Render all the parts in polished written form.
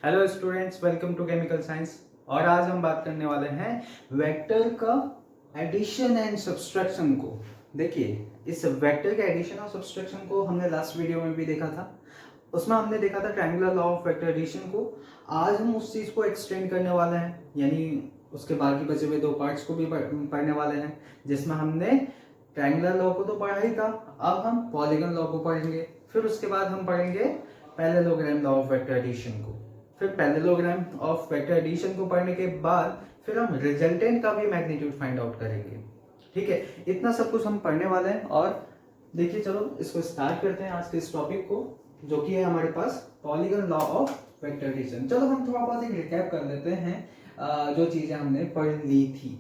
Hello students, welcome to chemical science. और आज हम बात करने वाले हैं वेक्टर का एडिशन एंड सब्सट्रैक्शन को। देखिए, इस वेक्टर के एडिशन और सब्सट्रैक्शन को हमने लास्ट वीडियो में भी देखा था। उसमें हमने देखा था triangular law of vector addition को। आज हम उस चीज़ को एक्सटेंड करने वाले हैं, यानी उसके बाकी बचे हुए दो पार्ट्स को भी पढ़ने वाले हैं, जिसमें हमने ट्रायंगुलर लॉ को तो पढ़ा ही था। अब हम पॉलीगन लॉ को पढ़ेंगे, फिर उसके बाद हम पढ़ेंगे parallelogram law of vector addition को। फिर पैरेललोग्राम ऑफ वेक्टर एडिशन को पढ़ने के बाद फिर हम रिजल्टेंट का भी मैग्नीट्यूड फाइंड आउट करेंगे। ठीक है, इतना सब कुछ हम पढ़ने वाले हैं। और देखिए, चलो इसको स्टार्ट करते हैं आज के इस टॉपिक को, जो कि है हमारे पास polygon law of vector addition. चलो हम थोड़ा बहुत एक रिकैप कर लेते हैं जो चीजें हमने पढ़ ली थी।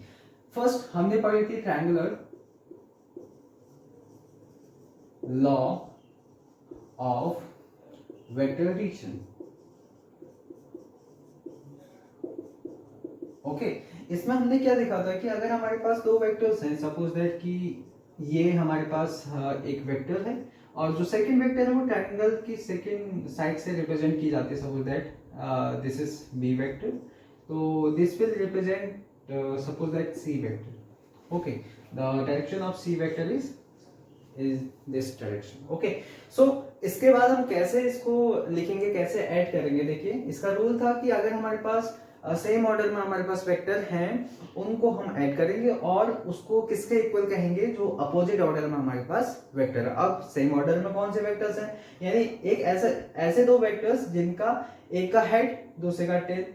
फर्स्ट हमने पढ़ी थी triangular law of vector addition. Okay, इसमें हमने क्या देखा था कि अगर हमारे पास दो वेक्टर्स हैं, सपोज दैट कि ये हमारे पास एक वेक्टर है और जो सेकंड वेक्टर है वो ट्रायंगल की सेकंड साइड से रिप्रेजेंट की जाती है। Suppose that this is B vector, तो this will represent suppose that C vector. Okay, the direction of C vector is this direction. Okay, so इसके बाद हम कैसे इसको लिखेंगे, कैसे ऐड करेंगे। देखिए, इसका रूल था कि अगर हमारे पास सेम ऑर्डर में हमारे पास वेक्टर हैं, उनको हम ऐड करेंगे और उसको किसके इक्वल कहेंगे, जो अपोजिट ऑर्डर में हमारे पास वेक्टर है। अब सेम ऑर्डर में कौन से वेक्टर्स हैं, यानी एक ऐसे दो वेक्टर्स जिनका एक का हेड दूसरे का टेल,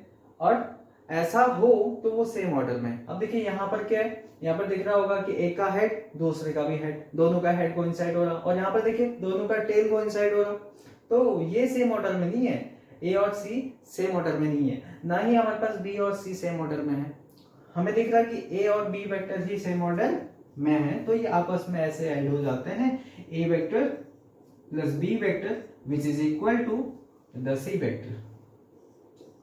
और ऐसा हो तो वो सेम ऑर्डर में। अब देखिए यहाँ पर क्या है, यहाँ पर दिख रहा होगा कि एक का हेड दूसरे का भी हेड, दोनों का हेड कोइंसाइड हो रहा, और यहाँ पर देखिए दोनों का टेल कोइंसाइड हो रहा। तो ये सेम ऑर्डर में नहीं है, ए और सी सेम ऑर्डर में नहीं है, ना ही हमारे पास बी और सी सेम ऑर्डर में है। हमें दिख रहा है कि ए और बी वेक्टर ही सेम ऑर्डर में है, तो ये आपस में ऐसे ऐड हो जाते हैं, A vector plus B vector which is equal to the C vector.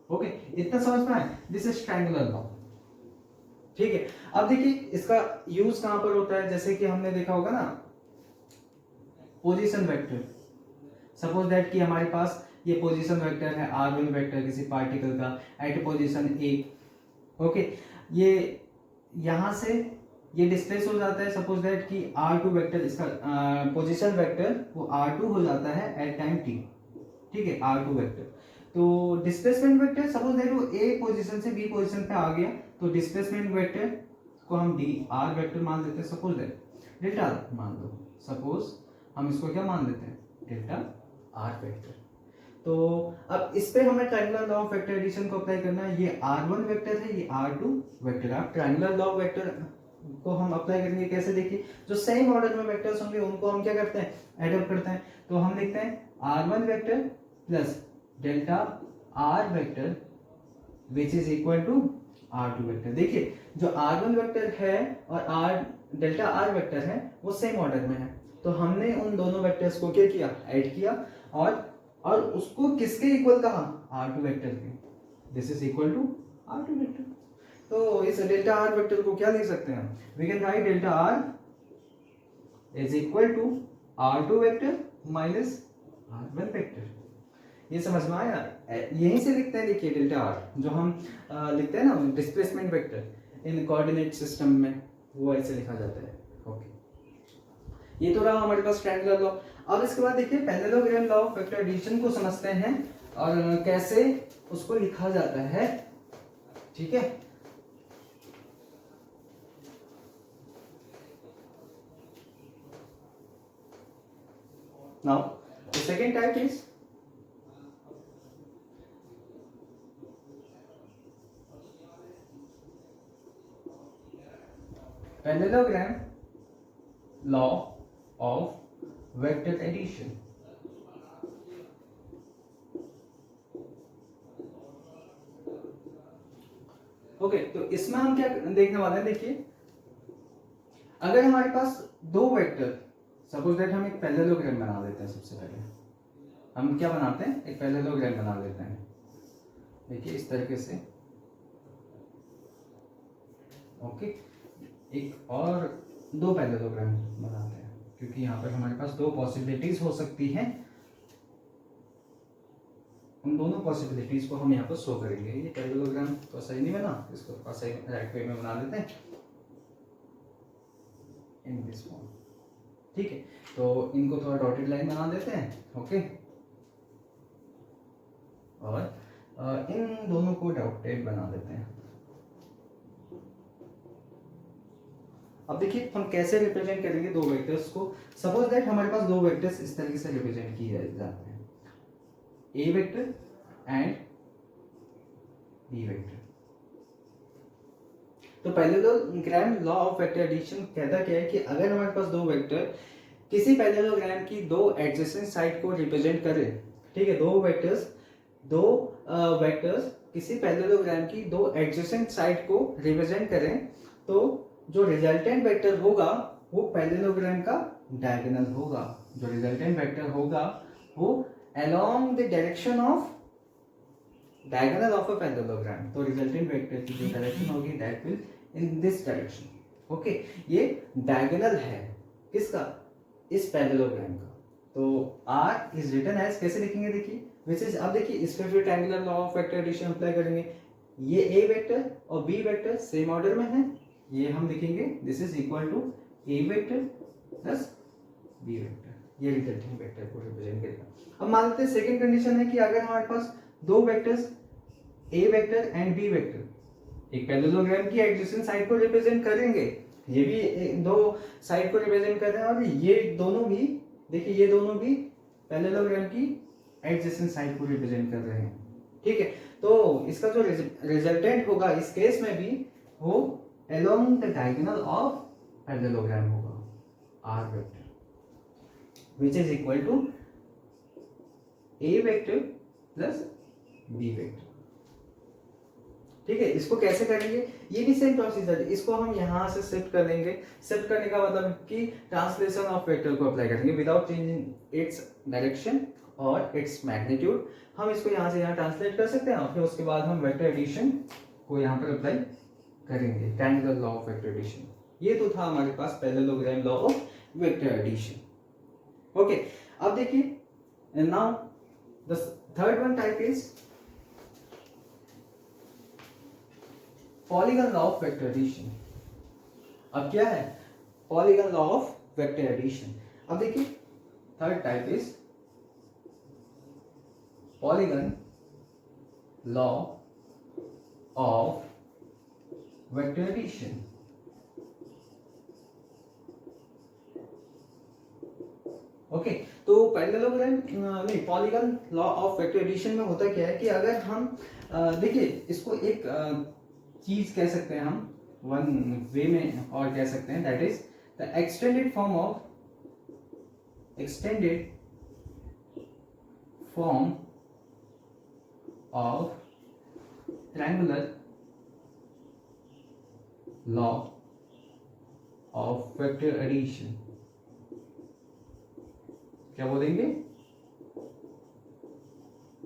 Okay, इतना समझ में आया। This is triangular law. ठीक है, अब देखिए इसका यूज कहां पर होता है। जैसे कि हमने देखा होगा ना, पोजीशन वेक्टर। सपोज दैट कि हमारे पास ये पोजीशन वेक्टर है r1 वेक्टर किसी पार्टिकल का एट पोजीशन ए। ओके, ये यहां से ये डिस्प्लेस हो जाता है। सपोज दैट कि r2 वेक्टर, इसका पोजीशन वेक्टर वो r2 हो जाता है एट टाइम t। ठीक है, r2 वेक्टर। तो डिस्प्लेसमेंट वेक्टर, सपोज दैट वो a पोजीशन से b पोजीशन पे आ गया, तो डिस्प्लेसमेंट वेक्टर को हम dr वेक्टर मान लेते हैं। सपोज दैट डेल्टा मान लो, सपोज हम इसको क्या मान लेते हैं, डेल्टा r वेक्टर। तो अब इस पे हमें triangular law of vector addition को अप्लाई करना है। ये r1 वेक्टर है, ये r2 वेक्टर। अब ट्रायंगुलर लॉ ऑफ वेक्टर को हम अप्लाई करेंगे कैसे, देखिए जो सेम ऑर्डर में वेक्टर्स होंगे उनको हम क्या करते हैं, एड अप करते हैं। तो हम लिखते हैं r1 vector plus delta r vector which is equal to r2 vector. देखिए, जो r1 वेक्टर है और r डेल्टा r वेक्टर है वो सेम ऑर्डर में है, तो हमने उन दोनों वेक्टर्स को क्या किया, ऐड किया, और उसको किसके इक्वल कहा, r2 वेक्टर के। This is equal to r2 vector. तो इस डेल्टा r वेक्टर को क्या लिख सकते हैं, we can write delta r is equal to r2 vector minus r1 vector. ये समझ में आया, यहीं से लिखते हैं। देखिए डेल्टा r जो हम लिखते हैं ना डिस्प्लेसमेंट वेक्टर इन कोऑर्डिनेट सिस्टम में, वो ऐसे लिखा जाता है। ओके, ये तो रहा हमारे पास ट्रायंगुलर लॉ। अब इसके बाद देखिए parallelogram law of vector addition को समझते हैं और कैसे उसको लिखा जाता है। ठीक है, now the second type is parallelogram law of vector addition. Okay, तो इसमें हम क्या देखने वाले हैं, देखिए अगर हमारे पास दो वेक्टर, सपोज दैट हम एक पैरेललोग्राम बना लेते हैं। सबसे पहले हम क्या बनाते हैं, एक पैरेललोग्राम बना लेते हैं। देखिए इस तरीके से। ओके, एक और दो पैरेललोग्राम बनाते हैं, क्योंकि यहाँ पर हमारे पास दो पॉसिबिलिटीज हो सकती हैं। उन दोनों पॉसिबिलिटीज को हम यहाँ पर शो करेंगे। ये पैरेललोग्राम तो सही नहीं बना, इसको सही राइट वे में बना देते हैं इन दिस फॉर्म। ठीक है, तो इनको थोड़ा डॉटेड लाइन बना देते हैं। ओके, और इन दोनों को डॉटेड बना देते हैं। अब देखिए हम कैसे रिप्रेजेंट करेंगे दो वेक्टर्स को। सपोज दैट हमारे पास दो वेक्टर्स इस तरीके से रिप्रेजेंट किए जाते हैं, A vector and B vector. तो parallelogram law of vector addition कहता क्या है कि अगर हमारे पास दो वेक्टर किसी पैरेललोग्राम की दो एडजेसेंट साइड को रिप्रेजेंट करें, ठीक है, दो वेक्टर्स किसी पैरेललोग्राम की दो एडजेसेंट साइड को रिप्रेजेंट करें, तो जो रिजल्टेंट वेक्टर होगा वो पैरेललोग्राम का डायगोनल होगा। जो रिजल्टेंट वेक्टर होगा वो along the direction of diagonal of a parallelogram. तो रिजल्टेंट वेक्टर की जो डायरेक्शन होगी that will in this direction. Okay, ये डायगोनल है किसका, इस पैरेललोग्राम का। तो R इज रिटन एज, कैसे लिखेंगे देखिए, विच इज, अब देखिए इस पे फिर triangular law of vector addition apply करेंगे। ये A वेक्टर और B वेक्टर सेम ऑर्डर में है, ये हम लिखेंगे this is equal to A vector plus B vector. ये रिजल्टिंग वेक्टर को रिप्रेजेंट करेगा। अब मान लेते हैं सेकंड कंडीशन है कि अगर हमारे पास दो vectors A vector and B vector एक पैरेललोग्राम की एडजेसेंट साइड को रिप्रेजेंट करेंगे, ये भी दो साइड को रिप्रेजेंट कर रहे हैं और ये दोनों भी, देखिए ये दोनों भी पैरेललोग्राम की एडजेसेंट साइड को रिप्रेजेंट कर रहे हैं। ठीक है, तो इसका जो रिजल्टेंट होगा इस केस में भी वो along the diagonal of parallelogram होगा R vector which is equal to A vector plus B vector. ठीक है, इसको कैसे करेंगे, ये भी सेम प्रोसीजर, इसको हम यहाँ से शिफ्ट कर लेंगे। शिफ्ट करने का मतलब कि ट्रांसलेशन ऑफ वेक्टर को अप्लाई करेंगे विदाउट चेंजिंग इट्स डायरेक्शन और इट्स मैग्नीट्यूड। हम इसको यहाँ से यहाँ ट्रांसलेट कर सकते हैं और फिर उसके बाद हम वेक्टर एडिशन को यहाँ पर अप्लाई करेंगे, triangular law of vector addition. ये तो था हमारे पास parallelogram law of vector addition. Okay, अब देखिए now the third one type is polygon law of vector addition. अब क्या है, polygon law of vector addition. अब देखिए third type is polygon law of vector addition. Okay, तो parallelogram नहीं, polygon law of vector addition में होता क्या है कि अगर हम देखिए इसको एक चीज कह सकते हैं, हम वन वे में और कह सकते हैं, that is the extended form of triangular law of vector addition. क्या बोलेंगे,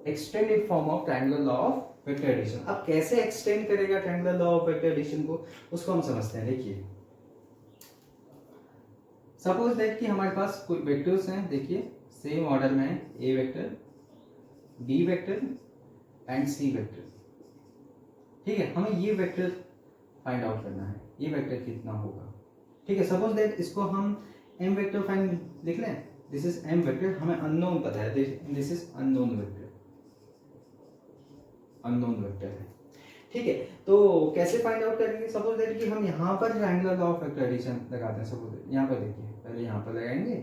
extended form of triangular law of vector addition. अब कैसे एक्सटेंड करेगा triangular law of vector addition को, उसको हम समझते हैं। देखिए सपोज दैट कि हमारे पास कोई वेक्टर्स हैं, देखिए सेम ऑर्डर में है, A vector, B vector and C vector. ठीक है, हमें ये वेक्टर फाइंड आउट करना है, ये वेक्टर कितना होगा। ठीक है, सपोज दैट इसको हम एम वेक्टर फाइंड लिख लें, दिस इज एम वेक्टर, हमें अननोन पता है, this is unknown vector, unknown vector है। ठीक है, तो कैसे फाइंड आउट करेंगे, सपोज दैट कि हम यहाँ पर triangular law of vector addition लगाते हैं। सपोज यहाँ पर देखिए, पहले यहाँ पर लगाएंगे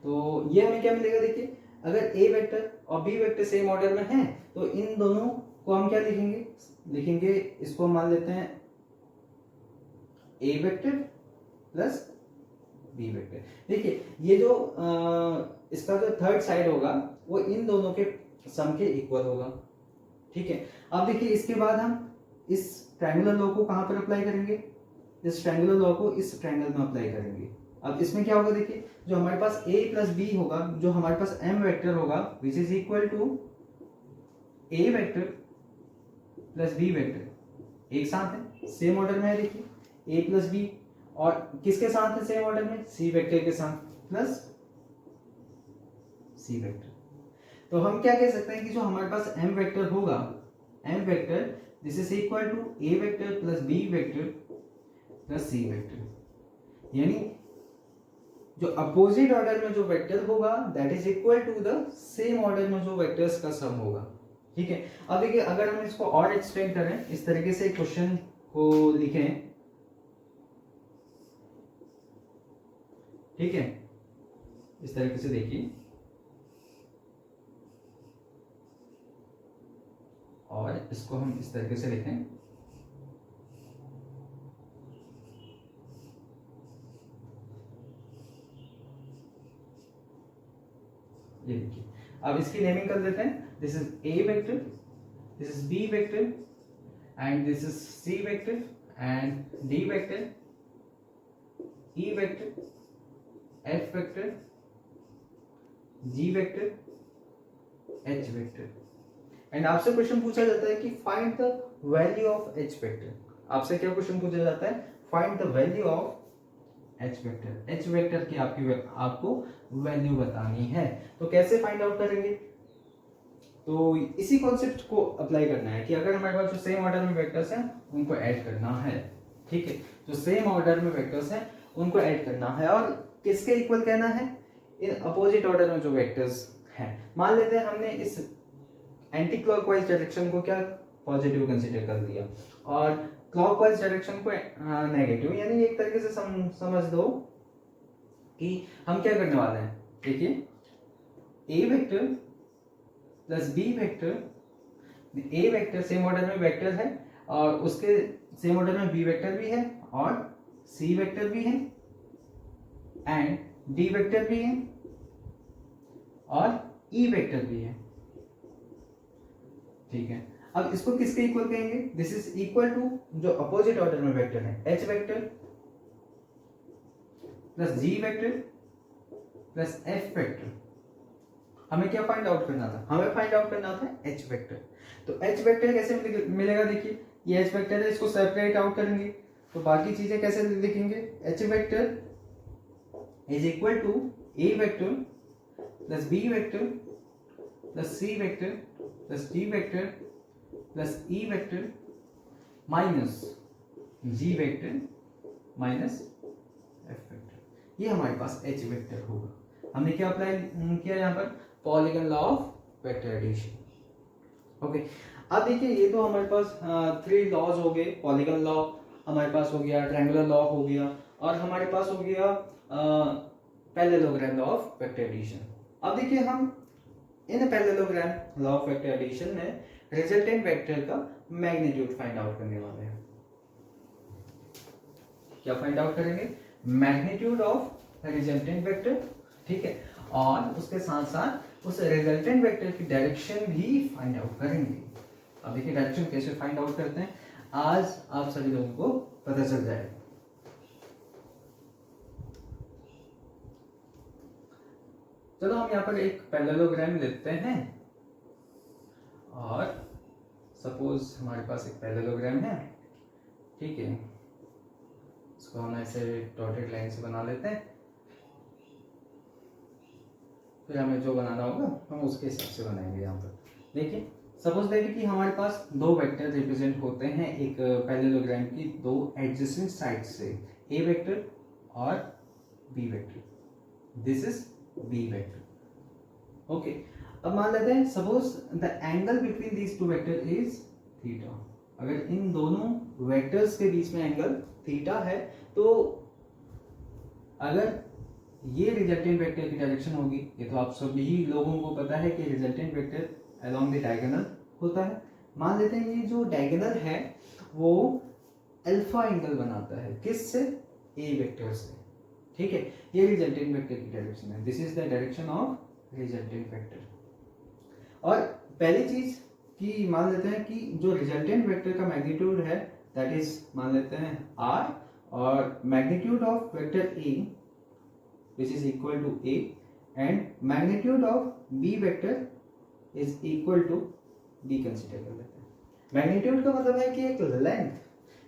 तो ये हमें क्या मिलेगा, देखिए अगर ए वेक्टर और बी वेक्टर सेम ऑर्डर में है तो इन दोनों को हम क्या लिखेंगे, इसको मान लेते हैं A vector plus B vector. देखिए ये जो इसका जो थर्ड साइड होगा वो इन दोनों के सम के इक्वल होगा। ठीक है, अब देखिए इसके बाद हम इस ट्रायंगुलर लॉ को कहां पर अप्लाई करेंगे, इस ट्रायंगुलर लॉ को इस ट्रायंगल में अप्लाई करेंगे। अब इसमें क्या होगा, देखिए जो हमारे पास a प्लस बी होगा, जो हमारे पास m वेक्टर होगा which is equal to a vector plus b vector, एक साथ है, सेम ऑर्डर में है। देखिए a प्लस बी और किसके साथ है सेम ऑर्डर में, c वेक्टर के साथ प्लस c वेक्टर। तो हम क्या कह सकते हैं कि जो हमारे पास m वेक्टर होगा, m vector this is equal to a vector plus b vector plus c vector, यानी जो अपोजिट ऑर्डर में जो वेक्टर होगा that is equal to the same order में जो वेक्टर्स का सम होगा। ठीक है, अब देखिए अगर हम इसको और एक्सप्लेन करें, इस तरीके से क्वेश्चन को लिखें, ठीक है, इस तरीके से देखिए, और इसको हम इस तरीके से लिखें, ये देखिए, अब इसकी नेमिंग कर देते हैं, this is A vector, this is B vector and this is C vector and D vector, E vector, F vector, G vector, H vector. And आपसे क्वेश्चन पूछा जाता है कि find the value of H vector. आपसे क्या question पूछा जाता है, find the value of H vector. H vector की आपको वैल्यू बतानी है, तो कैसे फाइंड आउट करेंगे, तो इसी कॉन्सेप्ट को अप्लाई करना है कि अगर हमारे पास जो सेम ऑर्डर में वेक्टर्स हैं उनको ऐड करना है। ठीक है, जो सेम ऑर्डर में वेक्टर्स हैं उनको ऐड करना है, और किसके इक्वल कहना है, इन अपोजिट ऑर्डर में जो वेक्टर्स हैं। मान लेते हैं हमने इस एंटी क्लॉकवाइज डायरेक्शन को क्या पॉजिटिव कंसीडर कर दिया और क्लॉकवाइज डायरेक्शन को नेगेटिव, यानी एक तरीके से समझ दो कि हम क्या करने वाले हैं। देखिए, ए वेक्टर प्लस बी वेक्टर, ए वेक्टर सेम ऑर्डर में वेक्टर है और उसके सेम ऑर्डर में बी वेक्टर भी है और सी वेक्टर भी है एंड डी वेक्टर भी है और ई वेक्टर भी है। ठीक है, अब इसको किसके इक्वल कहेंगे, दिस इज इक्वल टू जो अपोजिट ऑर्डर में वेक्टर है, एच वेक्टर प्लस जी वेक्टर प्लस एफ वेक्टर। हमें क्या फाइंड आउट करना था, हमें फाइंड आउट करना था एच वेक्टर। तो एच वेक्टर कैसे मिलेगा, देखिए ये एच वेक्टर है, इसको सेपरेट आउट करेंगे तो बाकी चीजें कैसे लिखेंगे, H vector is equal to A vector plus B vector plus C vector plus D vector plus E vector minus G vector minus F vector. ये हमारे पास एच वेक्टर होगा। हमने क्या अप्लाई किया यहाँ पर, polygon law of vector addition. Okay, अब देखिए ये तो हमारे पास 3 लॉज हो गए, पॉलीगन लॉ हमारे पास हो गया, ट्रायंगुलर लॉ हो गया और हमारे पास हो गया parallelogram law of vector addition. अब देखिए हम इन parallelogram law of vector addition में रिजल्टेंट वेक्टर का मैग्नीट्यूड फाइंड आउट करने वाले हैं। क्या फाइंड आउट करेंगे, मैग्नीट्यूड ऑफ रिजल्टेंट वेक्टर। ठीक है, और उसके साथ साथ उस रिजल्टेंट वेक्टर की डायरेक्शन भी फाइंड आउट करेंगे। अब देखिए डायरेक्शन कैसे फाइंड आउट करते हैं, आज आप सभी लोगों को पता चल जाएगा। चलो हम यहाँ पर एक पैरेललोग्राम लेते हैं और सपोज हमारे पास एक पैरेललोग्राम है। ठीक है, इसको हम ऐसे डॉटेड लाइन से बना लेते हैं, फिर हमें जो बनाना होगा हम उसके हिसाब से बनाएंगे। यहाँ पर देखिए, सपोज दैट कि हमारे पास 2 वेक्टर रिप्रेजेंट होते हैं एक पैरेललोग्राम की 2 एडजेसेंट साइड से, ए वेक्टर और B vector, this is B vector. Okay, अब मान लेते हैं suppose the angle between these 2 vector is theta. अगर इन दोनों वेक्टर्स के बीच में एंगल थीटा है तो अगर ये रिजल्टेंट वेक्टर की डायरेक्शन होगी, ये तो आप सभी लोगों को पता है कि resultant vector along the diagonal होता है। मान लेते हैं ये जो डायगोनल है वो अल्फा एंगल बनाता है, किससे, ए वेक्टर से। ठीक है, ये रिजल्टेंट वेक्टर की डायरेक्शन है, this is the direction of resultant vector. और पहली चीज कि मान लेते हैं कि जो रिजल्टेंट वेक्टर का मैग्नीट्यूड है दैट इज मान लेते हैं r, और magnitude of vector a which is equal to a and magnitude of b vector is equal to b consider कर लेते हैं। मैग्नीट्यूड का मतलब है कि एक लेंथ,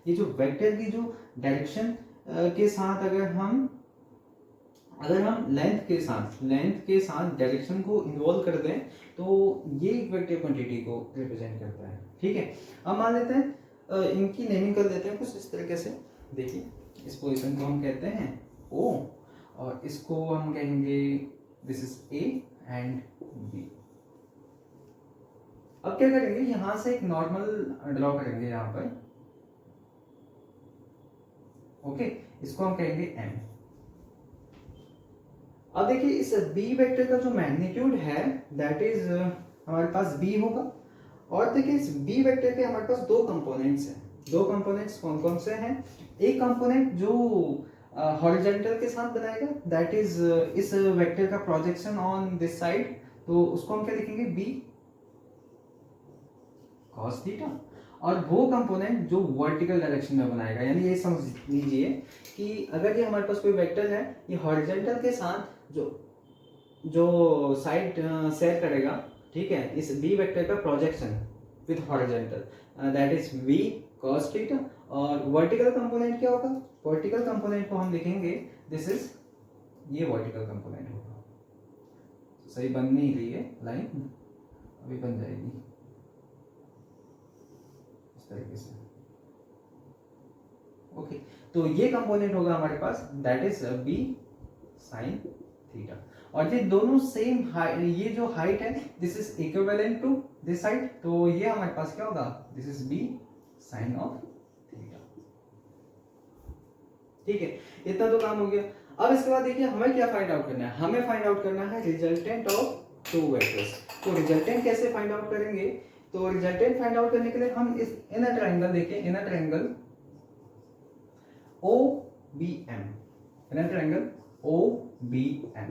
ये जो वेक्टर की जो डायरेक्शन के साथ अगर हम अगर हम लेंथ के साथ डायरेक्शन को इन्वॉल्व कर दें तो ये एक वेक्टर क्वांटिटी को रिप्रेजेंट करता है। ठीक है, अब मान लेते हैं इनकी नेमिंग कर देते हैं कुछ इस तरीके से। देखिए, इस पोजीशन को हम कहते हैं O और इसको हम कहेंगे this is A and B। अब क्या करेंगे, यहां से एक नॉर्मल ड्रॉ करेंगे यहाँ पर। ओके, इसको हम कहेंगे M। अब देखिए, इस B वेक्टर का जो मैग्नीट्यूड है दैट इज हमारे पास B होगा। और देखिए, इस B वेक्टर के हमारे पास दो कंपोनेंट्स हैं। दो कंपोनेंट्स कौन कौन से हैं? एक कंपोनेंट जो हॉरिजॉन्टल के साथ बनाएगा दैट इज इस वेक्टर का प्रोजेक्शन ऑन दिस साइड, तो उसको हम क्या लिखेंगे B cos थीटा। और वो कंपोनेंट जो वर्टिकल डायरेक्शन में बनाएगा, यानी ये समझ लीजिए कि अगर ये हमारे पास कोई वेक्टर है, ये हॉरिजॉन्टल के साथ जो साइड शेयर करेगा, ठीक है, इस बी वेक्टर का projection with horizontal that is v cos theta. और वर्टिकल कंपोनेंट क्या होगा? वर्टिकल कंपोनेंट को हम लिखेंगे दिस इज, ये वर्टिकल कंपोनेंट होगा। सही बन नहीं रही है लाइन, अभी बन जाएगी तरीके से। ओके, तो ये कंपोनेंट होगा हमारे पास that is b sin theta. और ये दोनों सेम हाइट, ये जो हाइट है this is equivalent to this side, तो ये हमारे पास क्या होगा, this is b sin of theta. ठीक है, इतना तो काम हो गया। अब इसके बाद देखिए, हमें क्या फाइंड आउट करना है? हमें फाइंड आउट करना है रिजल्टेंट ऑफ टू वेक्टर्स। तो रिजल्टेंट कैसे फाइंड आउट करेंगे? तो रिजल्टेंट फाइंड आउट करने के लिए हम इस इनर ट्रायंगल, देखिए inner triangle OBM, inner triangle OBM।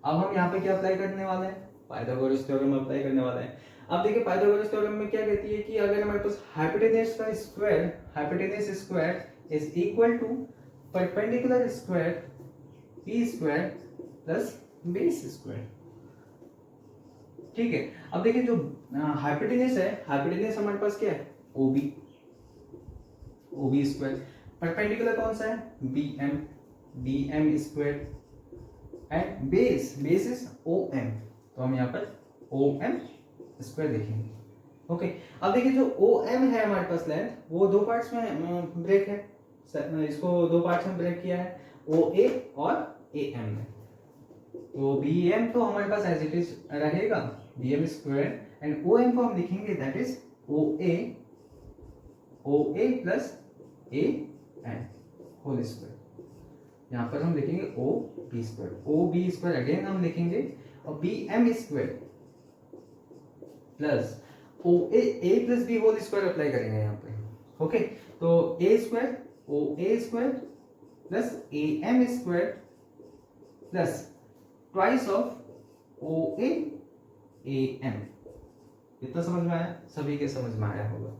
अब हम यहाँ पे क्या अप्लाई करने वाले हैं? पाइथागोरस थ्योरम अप्लाई करने वाले हैं। अब देखिए, पाइथागोरस थ्योरम में क्या कहती है कि अगर हमारे पास हाइपोटेनस का square, hypotenuse square is equal to perpendicular square p square plus base square. ठीक है, अब देखिए जो हाइपोटेनस है, हाइपोटेनस हमारे पास क्या है? OB square. परपेंडिकुलर कौन सा है? BM square. And base is OM, तो हम यहाँ पर OM स्क्वायर देखेंगे। ओके, अब देखिए जो OM है हमारे पास लेंथ, वो दो पार्ट्स में ब्रेक है। इसको दो पार्ट्स में ब्रेक किया है, OA और AM में। तो BM तो हमारे पास एज इट इज रहेगा BM स्क्वायर, एंड OM को हम लिखेंगे that is OA plus AM whole square. यहाँ पर हम लिखेंगे OB स्क्वायर अगेन हम लिखेंगे, और BM square plus A plus B whole square apply करेंगे यहाँ पे। ओके, तो A square OA square plus AM square plus twice of OA AM। इतना समझ में आया? सभी के समझ में आया होगा।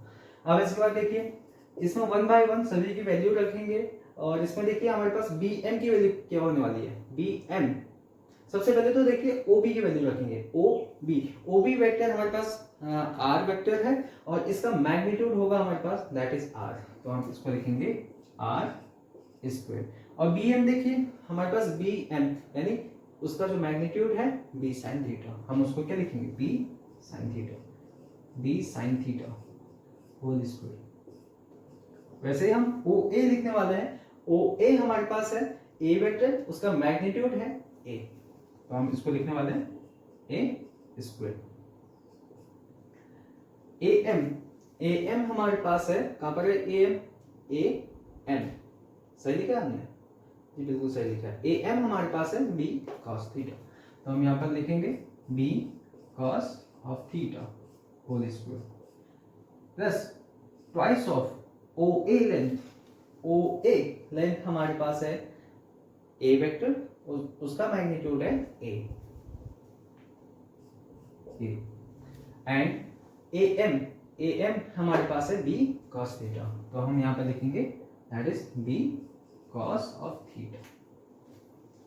अब इसके बाद देखिए, इसमें 1 बाय 1 सभी की वैल्यू रखेंगे, और इसमें देखिए हमारे पास BM की वैल्यू क्या होने वाली है? BM सबसे पहले तो देखिए OB की वैल्यू रखेंगे। OB वेक्टर हमारे पास R वेक्टर है, और इसका मैग्नीट्यूड होगा हमारे पास दैट इज R, तो हम इसको लिखेंगे R स्क्वायर। और BM देखिए हमारे पास BM यानी उसका जो मैग्नीट्यूड है B sin थीटा, हम उसको क्या लिखेंगे? B sin theta whole square. वैसे ही हम OA लिखने वाले हैं। OA हमारे पास है A वेक्टर, उसका मैग्नीट्यूड है A, तो हम इसको लिखने वाले हैं A स्क्वायर। AM हमारे पास है, कहां पर है AM? सही लिखा है हमने? जी बिल्कुल सही लिखा है। AM हमारे पास है B cos थीटा, तो हम यहाँ पर लिखेंगे B cos of theta whole square plus twice of OA length हमारे पास है A वेक्टर, उसका मैग्नीट्यूड है A, एंड AM हमारे पास है B cos थीटा, तो हम यहाँ पर लिखेंगे that is B cos of theta.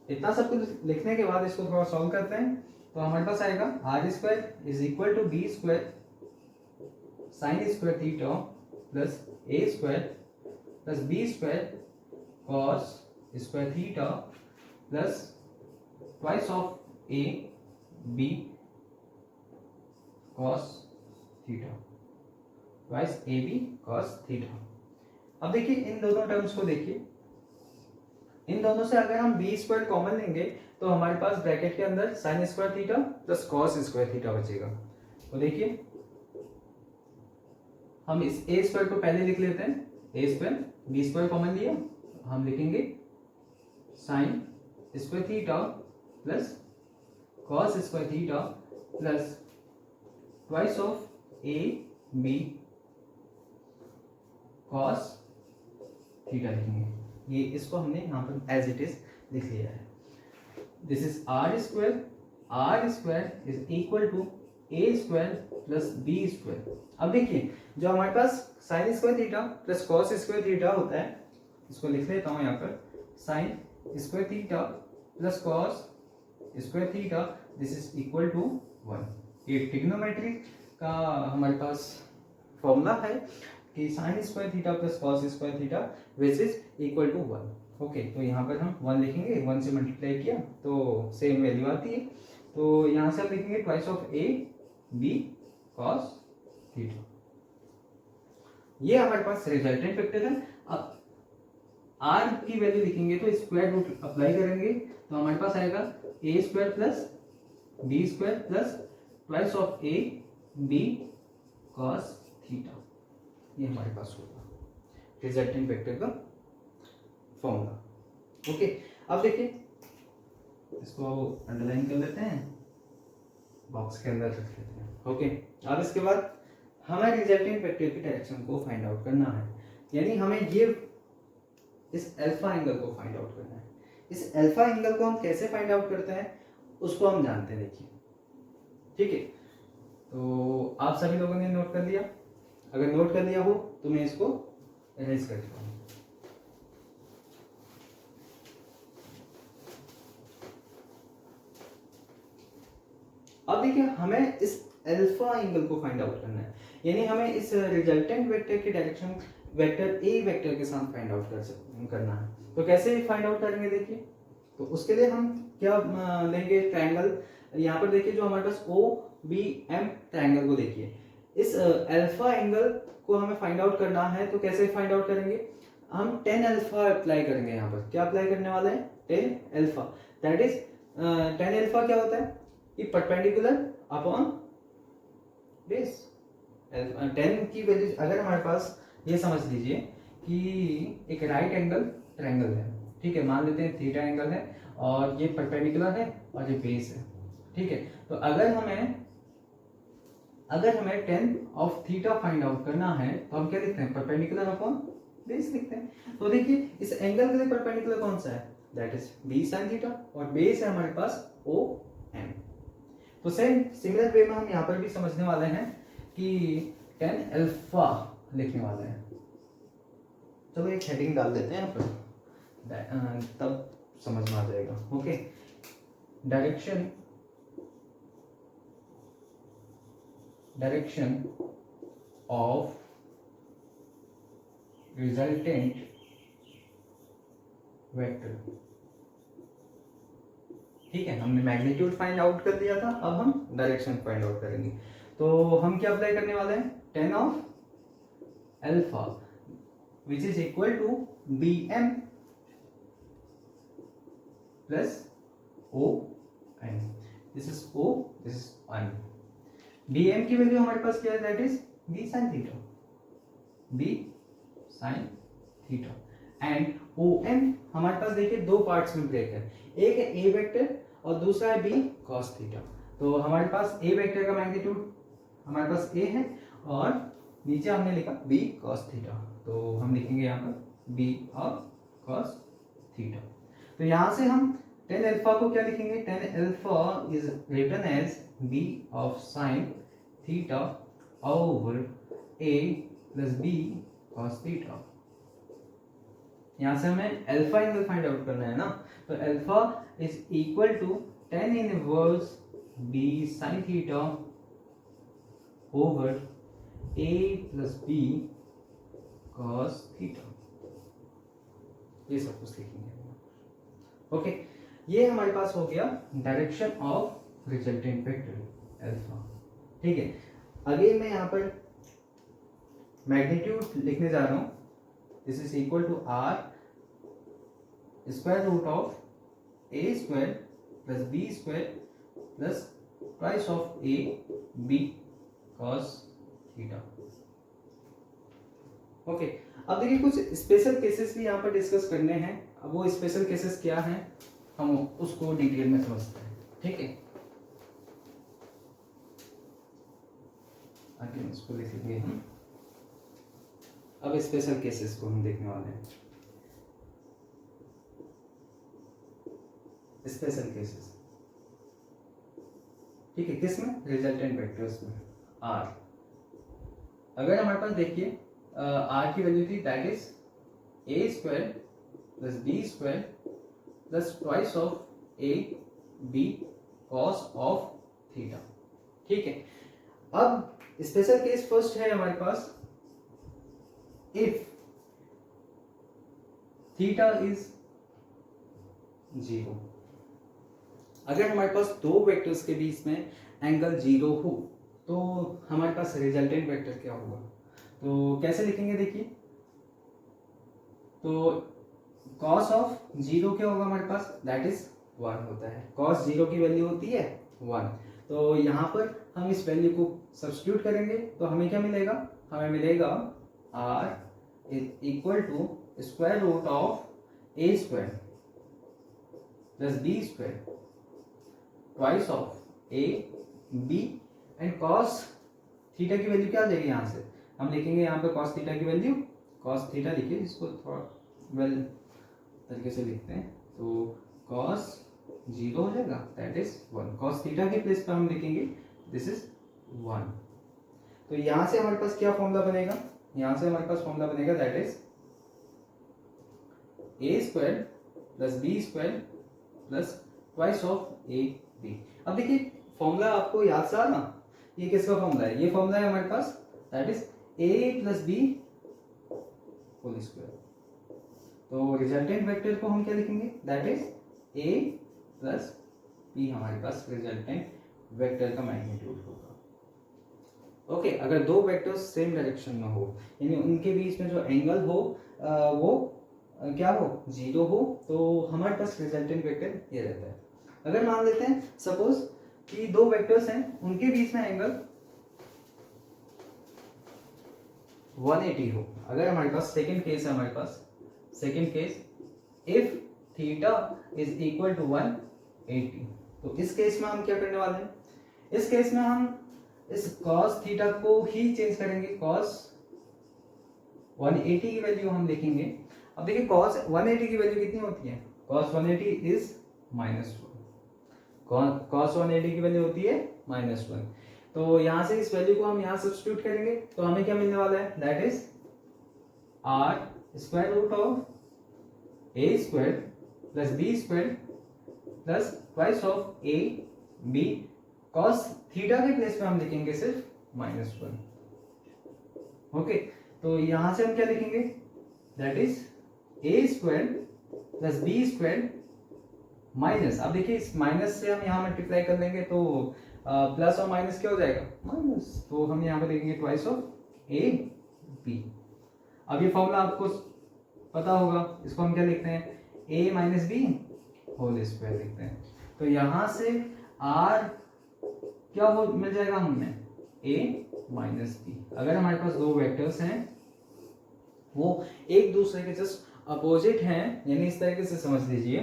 इतना सब कुछ लिखने के बाद इसको थोड़ा सॉल्व करते हैं, तो हमारे पास आएगा R square is equal to B square sine square theta plus A square plus B square cos square theta plus twice of A B cos theta, twice A B cos theta. अब देखिए इन दोनों terms को देखिए, इन दोनों से अगर हम B square common लेंगे तो हमारे पास ब्रैकेट के अंदर sign square theta plus cos square theta बचेगा। तो देखिए हम इस ए स्क्वायर को पहले लिख लेते हैं, A square, B square common लिया, हम लिखेंगे sine square theta plus cos square theta plus twice of A B cos theta लिखेंगे। ये इसको हमने यहाँ पर एज इट इज लिख लिया है। This is R square is equal to A square plus B square. अब देखिए जो हमारे पास sine square theta plus cos square theta होता है, इसको लिख लेता हूँ यहाँ पर, sine square theta plus cos square theta, this is equal to 1। ये ट्रिग्नोमेट्री का हमारे पास फॉर्मूला है कि sine square theta plus cos square theta which is equal to 1। Okay, तो यहाँ पर हम 1 लिखेंगे, 1 से मल्टीप्लाई किया तो सेम वैल्यू आती है। तो यहाँ से हम लिखेंगे twice of A B cos theta. ये हमारे पास रिजल्टेंट वेक्टर है। अब आर की वैल्यू लिखेंगे तो स्क्वायर रूट अप्लाई करेंगे तो हमारे पास आएगा A square plus B square plus twice of A B cos theta. ये हमारे पास होगा रिजल्टेंट वेक्टर का फॉर्मूला। ओके, अब देखिए इसको अंडरलाइन कर लेते हैं, बॉक्स के अंदर रख लेते हैं। ओके, अब इसके बाद हमें रिजल्टेंट वेक्टर की डायरेक्शन को फाइंड आउट करना है, यानी हमें ये इस अल्फा एंगल को फाइंड आउट करना है। इस अल्फा एंगल को हम कैसे फाइंड आउट करते हैं उसको हम जानते हैं। देखिए ठीक है, तो आप सभी लोगों ने नोट कर लिया? अगर नोट कर लिया हो तो मैं इसको इरेज कर देता हूँ। अब देखिए हमें इस अल्फा एंगल को फाइंड आउट करना है, यानी हमें इस रिजल्टेंट वेक्टर की डायरेक्शन वेक्टर ए वेक्टर के साथ फाइंड आउट करना है। तो कैसे फाइंड आउट करेंगे देखिए, तो उसके लिए हम क्या लेंगे, ट्रायंगल। यहाँ पर देखिए जो हमारे पास ओ बी एम ट्रायंगल को देखिए, इस अल्फा एंगल को हमें फाइंड आउट करना है। तो कैसे फाइंड आउट करेंगे, हम टेन अल्फा अप्लाई करेंगे। यहाँ पर क्या अप्लाई करने वाले हैं, tan alpha. That is tan alpha क्या होता है, ये परपेंडिकुलर अपॉन बेस। 10 की वैल्यू अगर हमारे पास, ये समझ लीजिए कि एक राइट एंगल ट्रायंगल है, ठीक है, मान लेते हैं थीटा एंगल है और ये परपेंडिकुलर है और ये बेस है, ठीक है। तो अगर हमें 10 ऑफ थीटा फाइंड आउट करना है तो हम क्या लिखते हैं, परपेंडिकुलर अपॉन बेस लिखते हैं। तो देखिए इस एंगल के लिए परपेंडिकुलर कौन सा है, that is B sine theta, और बेस है हमारे पास ओ एम। तो सेम सिमिलर वे में हम यहाँ पर भी समझने वाले हैं कि 10 अल्फा लिखने वाले हैं। चलो एक हेडिंग डाल देते हैं यहाँ पर, तब समझ में आ जाएगा। Okay, direction of resultant vector, ठीक है, हमने मैग्नीट्यूड फाइंड आउट कर दिया था, अब हम डायरेक्शन फाइंड आउट करेंगे। तो हम क्या अप्लाई करने वाले हैं, 10 of alpha which is equal to B M plus O N. This is O, this is N. B M की वैल्यू हमारे पास क्या है, that is B sine theta, B sine theta. And O N हमारे पास देखिए दो parts में ब्रेक है, एक है ए वेक्टर और दूसरा है बी कॉस थीटा। तो हमारे पास ए वेक्टर का मैग्नीट्यूड हमारे पास ए है और नीचे हमने लिखा बी कॉस थीटा, तो हम लिखेंगे यहाँ पर बी ऑफ कॉस थीटा। तो यहाँ से हम 10 अल्फा को क्या लिखेंगे, 10 alpha is written as B of sine theta over A plus B cos theta. यहाँ से हमें अल्फा एंगल फाइंड आउट करना है ना, तो alpha is equal to 10 inverse B sine theta over A plus B cos theta. ये सब कुछ लिखेंगे। ओके, ये हमारे पास हो गया direction of resultant vector alpha. ठीक है, अगेन मैं यहाँ पर मैग्नीट्यूड लिखने जा रहा हूँ, this is equal to R square root of A square plus B square plus twice of A B cos theta. Okay, अब देखिए कुछ स्पेशल केसेस भी यहाँ पर डिस्कस करने हैं। अब वो स्पेशल केसेस क्या हैं हम उसको डिटेल में समझते हैं। ठीक है, आगे इसको लिखेंगे हम। अब स्पेशल केसेस को हम देखने वाले हैं। स्पेशल केसेस, ठीक है, किसमें? रिजल्टेंट वेक्टर्स में। आर, अगर हमारे पास देखिए आर की वैल्यू थी that is A square plus B square plus twice of A B cos of theta. ठीक है, अब स्पेशल केस फर्स्ट है हमारे पास, इफ थीटा इज 0। अगर हमारे पास दो वेक्टर्स के बीच में एंगल 0 हो तो हमारे पास रिजल्टेंट वेक्टर क्या होगा? तो कैसे लिखेंगे देखिए, तो cos ऑफ 0 क्या होगा हमारे पास? दैट इज 1 होता है। cos 0 की वैल्यू होती है 1। तो यहाँ पर हम इस वैल्यू को सब्स्टिट्यूट करेंगे तो हमें क्या मिलेगा? हमें मिलेगा r is equal to square root of A square plus B square twice of A B and cos theta की वैल्यू क्या आ जाएगी? यहाँ से हम लिखेंगे यहाँ पे cos थीटा की वैल्यू, cos थीटा लिखिए, इसको थोड़ा वेल तरीके से लिखते हैं, तो cos 0 हो जाएगा दैट इज 1। cos थीटा के प्लेस पर हम लिखेंगे दिस इज 1। तो यहाँ से हमारे पास क्या फॉर्मूला बनेगा? यहाँ से हमारे पास फॉर्मूला बनेगा that is A square plus B square plus twice of A B. अब देखिए फॉर्मूला आपको याद से आ ना, ये किसका फॉर्मूला है? ये फॉर्मूला है हमारे पास that is A plus B whole square. तो रिजल्टेंट वेक्टर को हम क्या लिखेंगे? That is A plus B हमारे पास रिजल्टेंट वेक्टर का मैग्नीट्यूड होगा। ओके, अगर दो वेक्टर्स सेम डायरेक्शन में हो, यानी उनके बीच में जो एंगल हो वो क्या हो? 0 हो, तो हमारे पास रिजल्टेंट वेक्टर ये रहता है। अगर मान लेते हैं सपोज कि दो वेक्टर्स हैं, उनके बीच में एंगल 180 हो। अगर हमारे पास सेकंड केस है, हमारे पास second case if theta is equal to 180, तो इस केस में हम क्या करने वाले हैं? इस केस में हम इस cos थीटा को ही चेंज करेंगे, cos 180 की वैल्यू हम लिखेंगे। अब देखिए cos 180 की वैल्यू कितनी होती है? cos 180 is -1। cos 180 की वैल्यू होती है -1। तो यहां से इस वैल्यू को हम यहां सब्स्टिट्यूट करेंगे तो हमें क्या मिलने वाला है? That is r square root of A square plus B square plus twice of A B cos theta के प्लेस पे हम लिखेंगे सिर्फ -1। ओके, तो यहां से हम क्या लिखेंगे? That is A square plus B square minus, अब देखिए इस माइनस से हम यहाँ मल्टीप्लाई कर लेंगे तो प्लस और माइनस क्या हो जाएगा? माइनस। तो हम यहाँ पे देखेंगे ट्वाइस ऑफ ए बी। अब ये फॉर्मूला आपको पता होगा, इसको हम क्या लिखते हैं? a minus B whole square लिखते हैं। तो यहाँ से r क्या हो मिल जाएगा हमें? a minus B. अगर हमारे पास दो वेक्टर्स हैं वो एक दूसरे के जस्ट अपोजिट हैं, यानी इस तरीके से समझ लीजिए,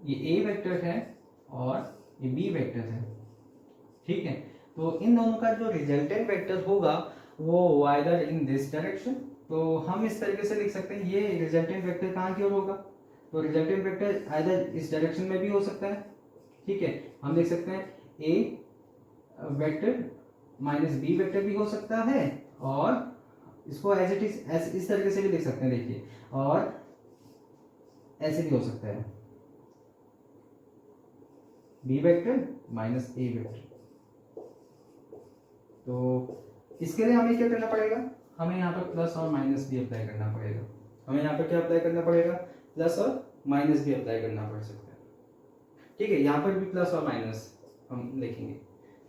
ये a वेक्टर है और ये b वेक्टर है। ठीक है, तो इन दोनों का जो रिजल्टेंट वेक्टर होगा वो आइदर इन दिस डायरेक्शन, तो हम इस तरीके से लिख सकते हैं ये रिजल्टेंट वेक्टर कहाँ की ओर होगा? तो रिजल्टेंट वेक्टर आइदर इस डायरेक्शन में भी हो सकता है। ठीक है, हम लिख सकते हैं a vector minus b vector भी हो सकता है, और इसको एज इट इज इस तरीके से भी लिख सकते हैं, देखिए, और ऐसे भी हो सकता है b vector minus a vector. तो इसके लिए हमें क्या करना पड़ेगा? हमें यहाँ पर प्लस और माइनस भी अप्लाई करना पड़ेगा। हमें यहाँ पर क्या अप्लाई करना पड़ेगा? प्लस और माइनस भी अप्लाई करना पड़ सकता है, ठीक है। यहाँ पर भी प्लस और माइनस हम लिखेंगे,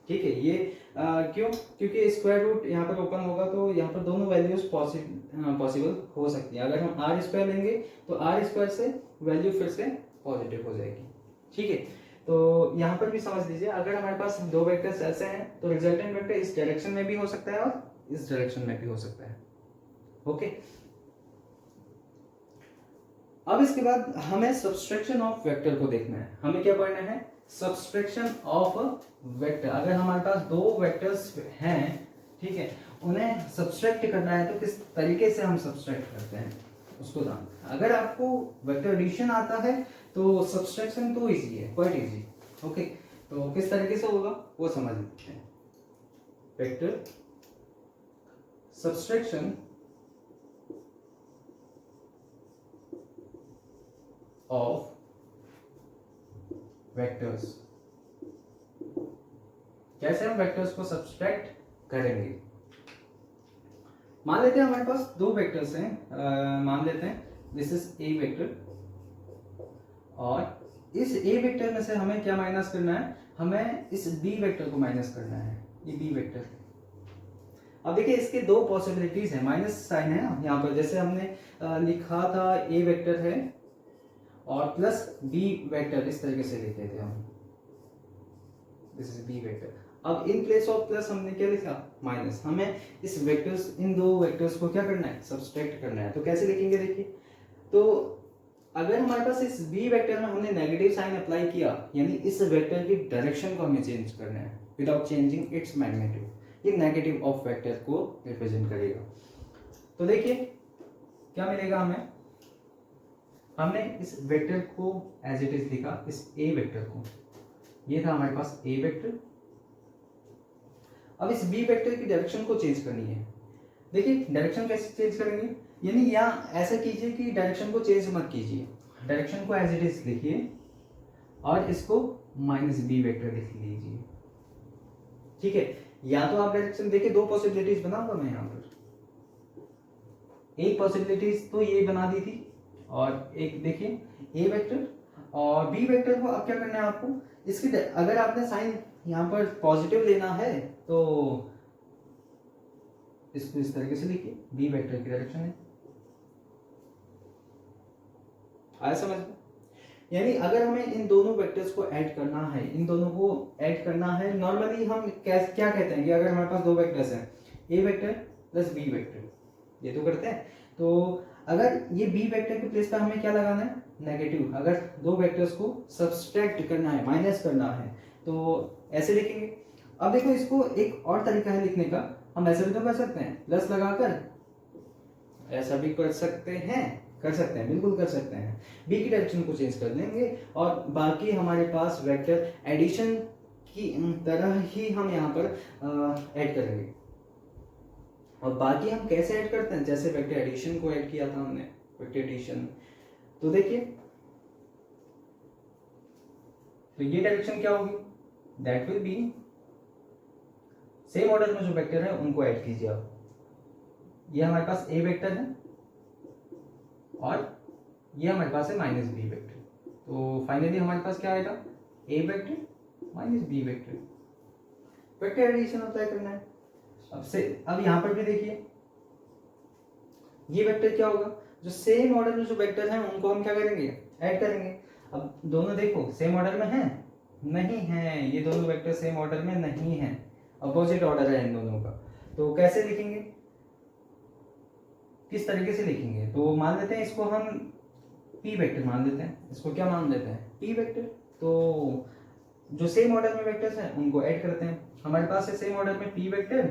ठीक है। ये क्यों? क्योंकि स्क्वायर रूट यहाँ पर ओपन होगा तो यहाँ पर दोनों वैल्यूज पॉसिबल हो सकती है। अगर हम आर स्क्वायर लेंगे तो आर स्क्वायर से वैल्यू फिर से पॉजिटिव हो जाएगी, ठीक है। तो यहाँ पर भी समझ लीजिए, अगर हमारे पास दो वेक्टर्स ऐसे हैं तो रिजल्टेंट वेक्टर इस डायरेक्शन में भी हो सकता है और इस डायरेक्शन में भी हो सकता है, ओके। अब इसके बाद हमें सब्सट्रैक्शन ऑफ वेक्टर को देखना है। हमें क्या पढ़ना है? Subtraction of vector. अगर हमारे पास दो वेक्टर्स हैं, ठीक है, उन्हें सब्सट्रैक्ट करना है तो किस तरीके से हम सब्सट्रैक्ट करते हैं उसको जान। अगर आपको वेक्टर एडिशन आता है तो सब्सट्रैक्शन तो इजी है, क्वाइट इजी, ओके। तो किस तरीके से होगा वो समझ लेते हैं। वेक्टर सब्सट्रैक्शन ऑफ वेक्टर्स, कैसे हम वेक्टर्स को सब्सट्रैक्ट करेंगे। मान लेते हैं हमारे पास दो वेक्टर्स हैं, मान लेते हैं दिस इज ए वेक्टर, और इस ए वेक्टर में से हमें क्या माइनस करना है? हमें इस बी वेक्टर को माइनस करना है, ये बी वेक्टर। अब देखिए इसके दो पॉसिबिलिटीज है, माइनस साइन है यहाँ पर, जैसे हमने लिखा था ए वेक्टर है और प्लस बी वेक्टर, इस तरीके से लिखते थे हम, दिस इज बी वेक्टर। अब इन प्लेस ऑफ प्लस हमने क्या लिखा? माइनस। हमें इस वेक्टर्स, इन दो वेक्टर्स को क्या करना है? सब्सट्रैक्ट करना है। तो कैसे लिखेंगे देखिए, तो अगर हमारे पास इस बी वेक्टर में हमने नेगेटिव साइन अप्लाई किया, यानी इस वेक्टर की डायरेक्शन को हमें चेंज करना है विदाउट चेंजिंग इट्स मैग्नीट्यूड, ये नेगेटिव ऑफ वेक्टर को रिप्रेजेंट करेगा। तो देखिए क्या मिलेगा हमें, हमने इस वेक्टर को एज इट इज लिखा, इस ए वेक्टर को, ये था हमारे पास ए वेक्टर। अब इस बी वेक्टर की डायरेक्शन को चेंज करनी है। देखिए डायरेक्शन कैसे चेंज करेंगे, यानी यहाँ ऐसा कीजिए कि डायरेक्शन को चेंज मत कीजिए, डायरेक्शन को एज इट इज लिखिए और इसको माइनस बी वेक्टर लिख लीजिए, ठीक है। या तो आप डायरेक्शन देखिए, दो पॉसिबिलिटीज बनाऊंगा मैं यहाँ पर, एक पॉसिबिलिटीज तो ये बना दी थी, और एक देखिए ए वेक्टर और बी वेक्टर को अब क्या करना है आपको, इसकी अगर आपने साइन यहाँ पर पॉजिटिव लेना है तो इसको इस तरीके से लिखिए, बी वेक्टर की डायरेक्शन है, आया समझ में? यानी अगर हमें इन दोनों वेक्टर्स को ऐड करना है, इन दोनों को ऐड करना है, नॉर्मली हम क्या कहते हैं कि अगर हमारे पास दो वेक्टर्स हैं, A vector plus B vector, ये तो करते हैं। तो अगर ये बी वेक्टर के प्लेस पर हमें क्या लगाना है? नेगेटिव। अगर दो वेक्टर्स को सब्सट्रैक्ट करना है, माइनस करना है, तो ऐसे लिखेंगे। अब देखो इसको एक और तरीका है लिखने का, हम ऐसे भी तो कर सकते हैं, प्लस लगाकर ऐसा भी कर सकते हैं, बिल्कुल कर सकते हैं। बी की डायरेक्शन को चेंज कर लेंगे और बाकी हमारे पास वेक्टर एडिशन की तरह ही हम यहाँ पर ऐड करेंगे। और बाकी हम कैसे ऐड करते हैं, जैसे वेक्टर एडिशन को ऐड किया था हमने, वेक्टर एडिशन। तो देखिए तो ये डायरेक्शन क्या होगी? That will be, same order में जो वेक्टर है उनको ऐड कीजिए आप। ये हमारे पास ए वेक्टर है और ये हमारे पास है माइनस बी वेक्टर। तो फाइनली हमारे पास क्या आएगा? A vector minus B vector. Vector addition apply करना है। अब यहां पर भी देखिए ये वेक्टर क्या होगा, जो सेम ऑर्डर में जो वेक्टर हैं उनको हम क्या करेंगे? ऐड करेंगे। अब दोनों देखो सेम ऑर्डर में हैं? नहीं है, ये दोनों वेक्टर सेम ऑर्डर में नहीं है, अपोजिट ऑर्डर है इन दोनों का। तो कैसे लिखेंगे, किस तरीके से लिखेंगे? तो मान लेते हैं इसको हम पी वेक्टर मान लेते हैं, इसको क्या मान लेते हैं? P vector. तो जो सेम ऑर्डर में वेक्टर्स हैं उनको ऐड करते हैं। हमारे पास है सेम ऑर्डर में P vector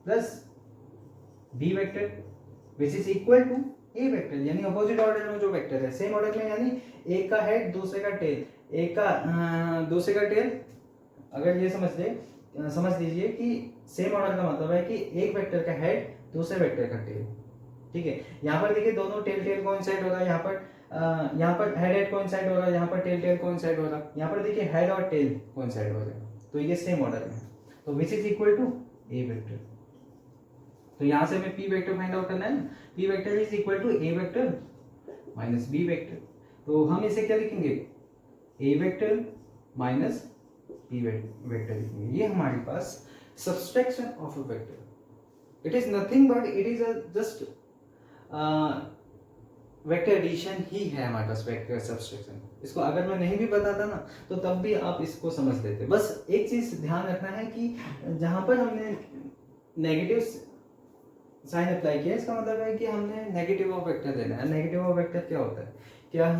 plus B vector which is equal to A vector, यानी अपोजिट ऑर्डर में जो वेक्टर है, सेम ऑर्डर में, यानी एक का हेड दूसरे का टेल, एक का दूसरे का टेल। अगर ये समझ लीजिए कि सेम ऑर्डर का मतलब है कि एक वेक्टर का हेड दूसरे वेक्टर का टेल, ठीक है। यहाँ पर देखिए दोनों टेल कोइंसाइड हो रहा है, यहाँ पर हेड कोइंसाइड हो रहा है, यहाँ पर टेल कोइंसाइड हो रहा है, यहाँ पर देखिए हेड और टेल कोइंसाइड हो रहे हैं, तो ये सेम ऑर्डर में है। तो which is equal to A vector. तो यहाँ से हमें पी वेक्टर फाइंड आउट करना है ना, P vector is equal to A vector minus B vector. तो हम इसे क्या लिखेंगे, A vector minus B vector लिखेंगे। ये हमारे पास subtraction of a vector, it is nothing but it is just vector addition ही है हमारे पास, वेक्टर सब्सट्रैक्शन। इसको अगर मैं नहीं भी बताता ना तो तब भी आप इसको समझ लेते। बस एक चीज ध्यान रखना है कि जहां पर हमने नेगेटिव साइन अप्लाई किया, इसका मतलब है कि हमने नेगेटिव ऑफ वेक्टर लेना है। नेगेटिव ऑफ वेक्टर क्या होता है, क्या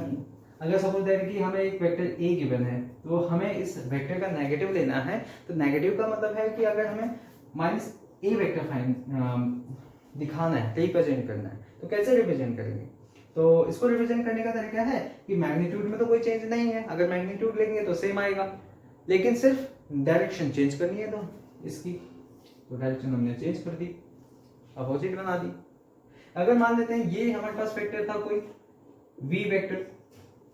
अगर सपोज दैट कि हमें एक वेक्टर ए गिवन है तो हमें इस वेक्टर का नेगेटिव लेना है, तो नेगेटिव का मतलब है कि अगर हमें माइनस ए वेक्टर दिखाना है, रिप्रेजेंट करना है, तो कैसे रिप्रेजेंट करेंगे। तो इसको रिप्रेजेंट करने का तरीका है कि मैग्नीट्यूड में तो कोई चेंज नहीं है, अगर मैग्नीट्यूड लेंगे तो सेम आएगा, लेकिन सिर्फ डायरेक्शन चेंज करनी है तो इसकी, तो डायरेक्शन हमने चेंज कर दी, अपोजिट बना दी। अगर मान लेते हैं ये हमारे पास वेक्टर था कोई v वेक्टर,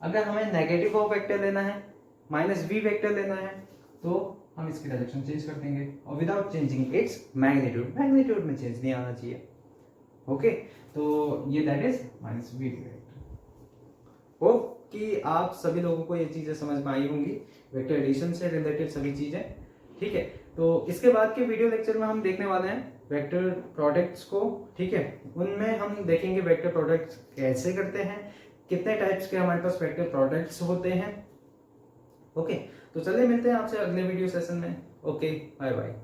अगर हमें नेगेटिव ऑफ वेक्टर लेना है, माइनस v वेक्टर लेना है, तो हम इसकी डायरेक्शन चेंज कर देंगे और without changing its magnitude, magnitude में चेंज नहीं आना चाहिए। ओके, तो ये that is minus v vector. Hope कि आप सभी लोगों को ये चीजें समझ में आई होंगी, वेक्टर एडिशन से रिलेटेड सभी चीजें। ठीक है, तो इसके बाद के वीडियो लेक्चर में हम देखने वाले हैं वेक्टर प्रोडक्ट्स को। ठीक है, उनमें हम देखेंगे वेक्टर प्रोडक्ट्स कैसे करते हैं, कितने टाइप्स के हमारे पास वेक्टर प्रोडक्ट्स होते हैं। ओके, तो चलिए मिलते हैं आपसे अगले वीडियो सेशन में। Okay, bye bye.